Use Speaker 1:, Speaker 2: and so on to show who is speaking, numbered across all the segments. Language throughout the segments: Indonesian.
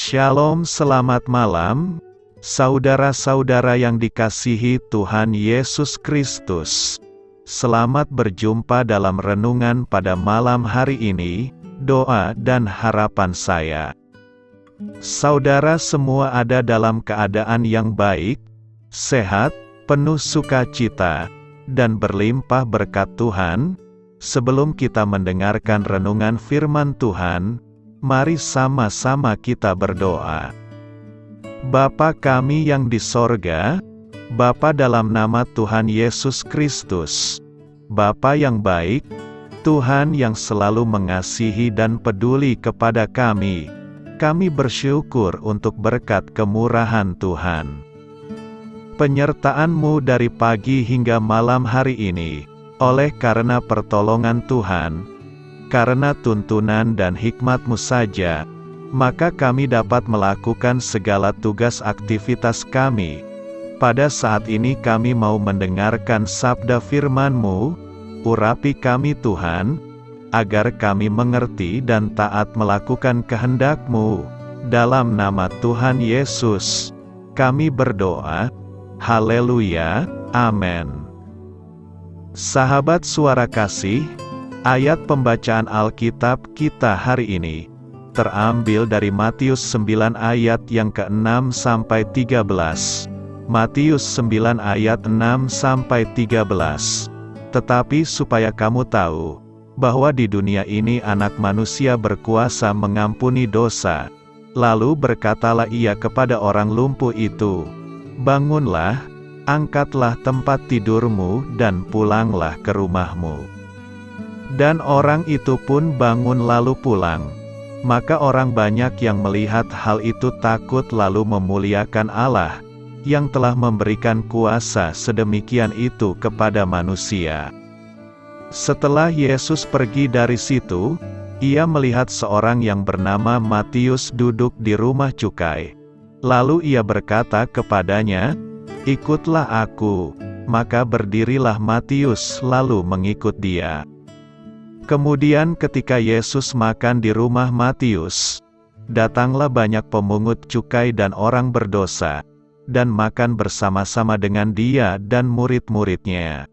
Speaker 1: Shalom, selamat malam, saudara-saudara yang dikasihi Tuhan Yesus Kristus. Selamat berjumpa dalam renungan pada malam hari ini, doa dan harapan saya. Saudara semua ada dalam keadaan yang baik, sehat, penuh sukacita, dan berlimpah berkat Tuhan. Sebelum kita mendengarkan renungan firman Tuhan, mari sama-sama kita berdoa. Bapa kami yang di sorga, Bapa dalam nama Tuhan Yesus Kristus, Bapa yang baik, Tuhan yang selalu mengasihi dan peduli kepada kami bersyukur untuk berkat kemurahan Tuhan. Penyertaan-Mu dari pagi hingga malam hari ini, oleh karena pertolongan Tuhan, karena tuntunan dan hikmat-Mu saja, maka kami dapat melakukan segala tugas aktivitas kami. Pada saat ini kami mau mendengarkan sabda firman-Mu, urapi kami Tuhan, agar kami mengerti dan taat melakukan kehendak-Mu. Dalam nama Tuhan Yesus, kami berdoa. Haleluya, amin. Sahabat suara kasih, ayat pembacaan Alkitab kita hari ini terambil dari Matius 9 ayat yang ke-6 sampai 13. Matius 9 ayat 6 sampai 13. Tetapi supaya kamu tahu bahwa di dunia ini Anak Manusia berkuasa mengampuni dosa, lalu berkatalah ia kepada orang lumpuh itu, "Bangunlah, angkatlah tempat tidurmu dan pulanglah ke rumahmu." Dan orang itu pun bangun lalu pulang. Maka orang banyak yang melihat hal itu takut lalu memuliakan Allah, yang telah memberikan kuasa sedemikian itu kepada manusia. Setelah Yesus pergi dari situ, ia melihat seorang yang bernama Matius duduk di rumah cukai. Lalu ia berkata kepadanya, "Ikutlah aku." Maka berdirilah Matius lalu mengikut dia. Kemudian ketika Yesus makan di rumah Matius, datanglah banyak pemungut cukai dan orang berdosa, dan makan bersama-sama dengan dia dan murid-muridnya.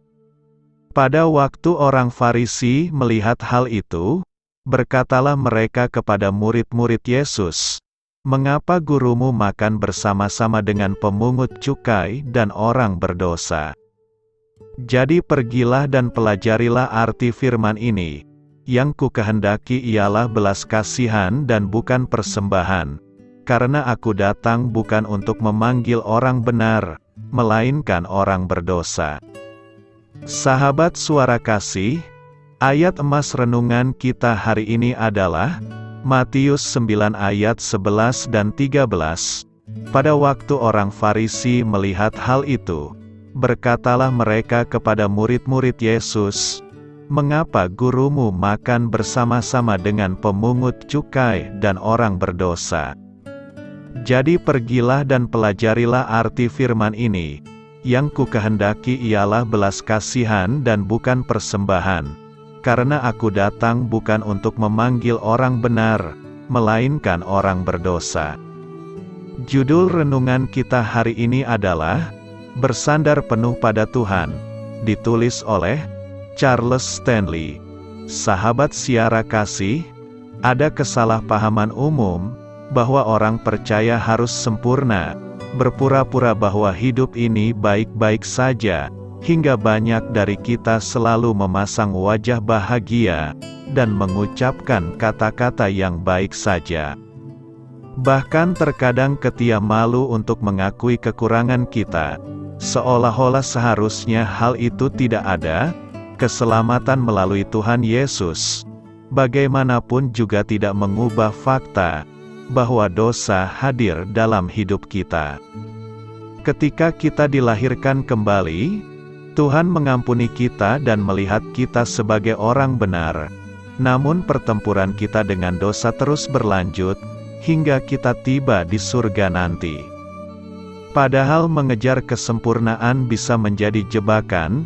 Speaker 1: Pada waktu orang Farisi melihat hal itu, berkatalah mereka kepada murid-murid Yesus, "Mengapa gurumu makan bersama-sama dengan pemungut cukai dan orang berdosa?" Jadi pergilah dan pelajarilah arti firman ini. Yang ku kehendaki ialah belas kasihan dan bukan persembahan. Karena aku datang bukan untuk memanggil orang benar, melainkan orang berdosa. Sahabat suara kasih, ayat emas renungan kita hari ini adalah Matius 9 ayat 11 dan 13. Pada waktu orang Farisi melihat hal itu, berkatalah mereka kepada murid-murid Yesus, "Mengapa gurumu makan bersama-sama dengan pemungut cukai dan orang berdosa?" Jadi pergilah dan pelajarilah arti firman ini. Yang ku kehendaki ialah belas kasihan dan bukan persembahan. Karena aku datang bukan untuk memanggil orang benar, melainkan orang berdosa. Judul renungan kita hari ini adalah Bersandar Penuh pada Tuhan, ditulis oleh Charles Stanley. Sahabat siara kasih, ada kesalahpahaman umum bahwa orang percaya harus sempurna, berpura-pura bahwa hidup ini baik-baik saja, hingga banyak dari kita selalu memasang wajah bahagia dan mengucapkan kata-kata yang baik saja. Bahkan terkadang ketia malu untuk mengakui kekurangan kita, seolah-olah seharusnya hal itu tidak ada. Keselamatan melalui Tuhan Yesus, bagaimanapun juga tidak mengubah fakta bahwa dosa hadir dalam hidup kita. Ketika kita dilahirkan kembali, Tuhan mengampuni kita dan melihat kita sebagai orang benar. Namun pertempuran kita dengan dosa terus berlanjut, hingga kita tiba di surga nanti. Padahal mengejar kesempurnaan bisa menjadi jebakan,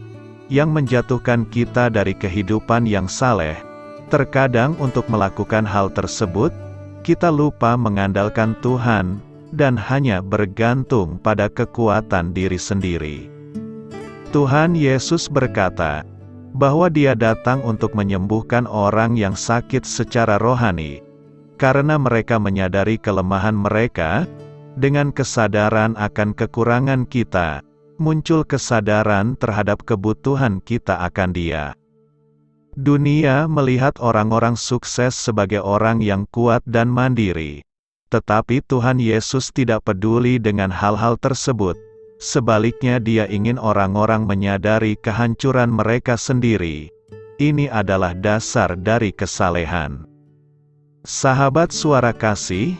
Speaker 1: yang menjatuhkan kita dari kehidupan yang saleh. Terkadang untuk melakukan hal tersebut, kita lupa mengandalkan Tuhan, dan hanya bergantung pada kekuatan diri sendiri. Tuhan Yesus berkata, bahwa Dia datang untuk menyembuhkan orang yang sakit secara rohani, karena mereka menyadari kelemahan mereka. Dengan kesadaran akan kekurangan kita, muncul kesadaran terhadap kebutuhan kita akan Dia. Dunia melihat orang-orang sukses sebagai orang yang kuat dan mandiri. Tetapi Tuhan Yesus tidak peduli dengan hal-hal tersebut. Sebaliknya Dia ingin orang-orang menyadari kehancuran mereka sendiri. Ini adalah dasar dari kesalehan. Sahabat Suara Kasih,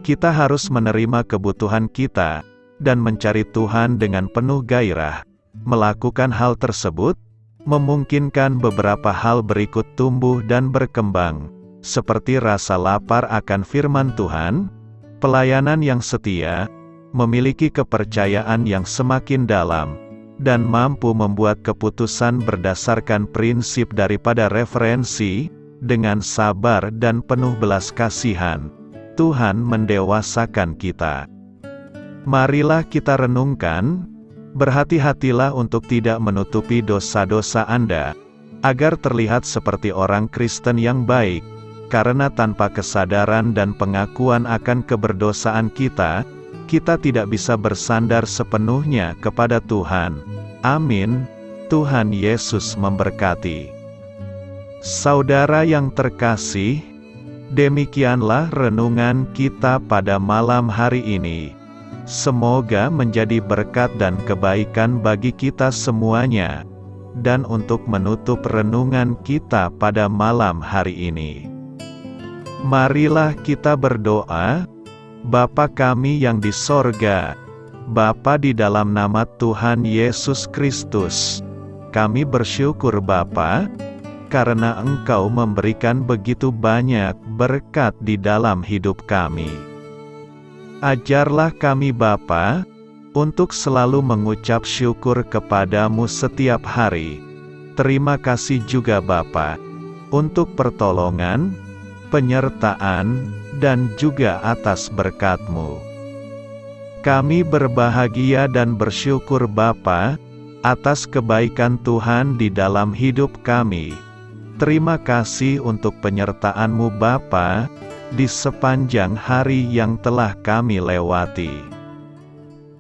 Speaker 1: kita harus menerima kebutuhan kita, dan mencari Tuhan dengan penuh gairah. Melakukan hal tersebut, memungkinkan beberapa hal berikut tumbuh dan berkembang, seperti rasa lapar akan firman Tuhan, pelayanan yang setia, memiliki kepercayaan yang semakin dalam, dan mampu membuat keputusan berdasarkan prinsip daripada referensi, dengan sabar dan penuh belas kasihan. Tuhan mendewasakan kita. Marilah kita renungkan, berhati-hatilah untuk tidak menutupi dosa-dosa Anda, agar terlihat seperti orang Kristen yang baik, karena tanpa kesadaran dan pengakuan akan keberdosaan kita tidak bisa bersandar sepenuhnya kepada Tuhan. Amin. Tuhan Yesus memberkati. Saudara yang terkasih, demikianlah renungan kita pada malam hari ini. Semoga menjadi berkat dan kebaikan bagi kita semuanya. Dan untuk menutup renungan kita pada malam hari ini, marilah kita berdoa. Bapa kami yang di sorga, Bapa di dalam nama Tuhan Yesus Kristus, kami bersyukur Bapa, karena Engkau memberikan begitu banyak berkat di dalam hidup kami. Ajarlah kami Bapa, untuk selalu mengucap syukur kepadamu setiap hari. Terima kasih juga Bapa, untuk pertolongan, penyertaan, dan juga atas berkat-Mu. Kami berbahagia dan bersyukur Bapa, atas kebaikan Tuhan di dalam hidup kami. Terima kasih untuk penyertaan-Mu Bapa, di sepanjang hari yang telah kami lewati.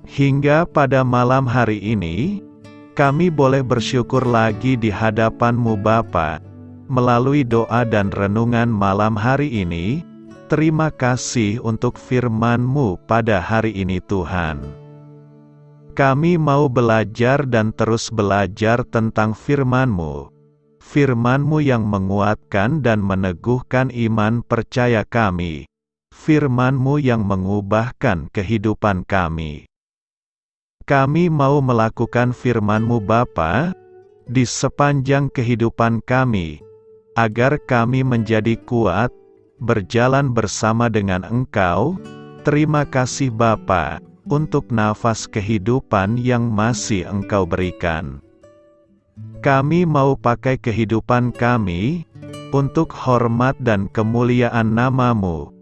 Speaker 1: Hingga pada malam hari ini, kami boleh bersyukur lagi di hadapan-Mu Bapa, melalui doa dan renungan malam hari ini. Terima kasih untuk firman-Mu pada hari ini Tuhan. Kami mau belajar dan terus belajar tentang firman-Mu. Firman-Mu yang menguatkan dan meneguhkan iman percaya kami. Firman-Mu yang mengubahkan kehidupan kami. Kami mau melakukan firman-Mu Bapa, di sepanjang kehidupan kami, agar kami menjadi kuat, berjalan bersama dengan Engkau. Terima kasih Bapa, untuk nafas kehidupan yang masih Engkau berikan. Kami mau pakai kehidupan kami, untuk hormat dan kemuliaan nama-Mu.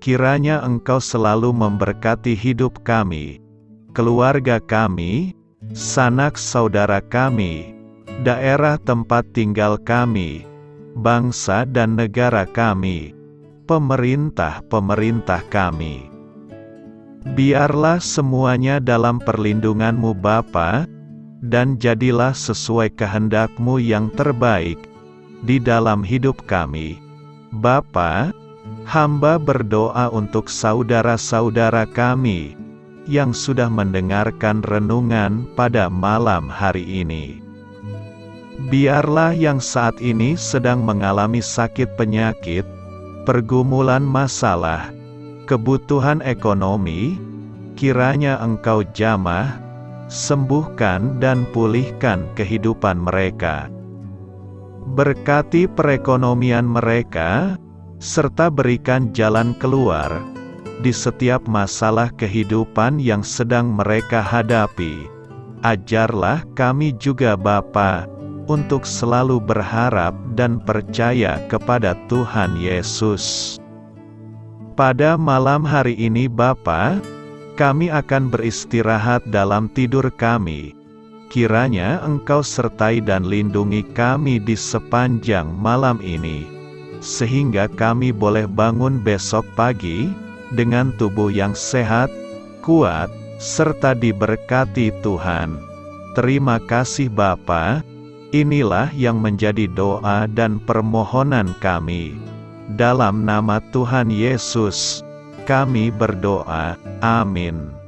Speaker 1: Kiranya Engkau selalu memberkati hidup kami, keluarga kami, sanak saudara kami, daerah tempat tinggal kami, bangsa dan negara kami, pemerintah-pemerintah kami. Biarlah semuanya dalam perlindungan-Mu Bapa, dan jadilah sesuai kehendak-Mu yang terbaik, di dalam hidup kami. Bapa, hamba berdoa untuk saudara-saudara kami, yang sudah mendengarkan renungan pada malam hari ini. Biarlah yang saat ini sedang mengalami sakit penyakit, pergumulan masalah, kebutuhan ekonomi, kiranya Engkau jamah, sembuhkan dan pulihkan kehidupan mereka. Berkati perekonomian mereka, serta berikan jalan keluar, di setiap masalah kehidupan yang sedang mereka hadapi. Ajarlah kami juga Bapa, untuk selalu berharap dan percaya kepada Tuhan Yesus. Pada malam hari ini Bapa, kami akan beristirahat dalam tidur kami. Kiranya Engkau sertai dan lindungi kami di sepanjang malam ini, sehingga kami boleh bangun besok pagi, dengan tubuh yang sehat, kuat, serta diberkati Tuhan. Terima kasih Bapa. Inilah yang menjadi doa dan permohonan kami. Dalam nama Tuhan Yesus, kami berdoa. Amin.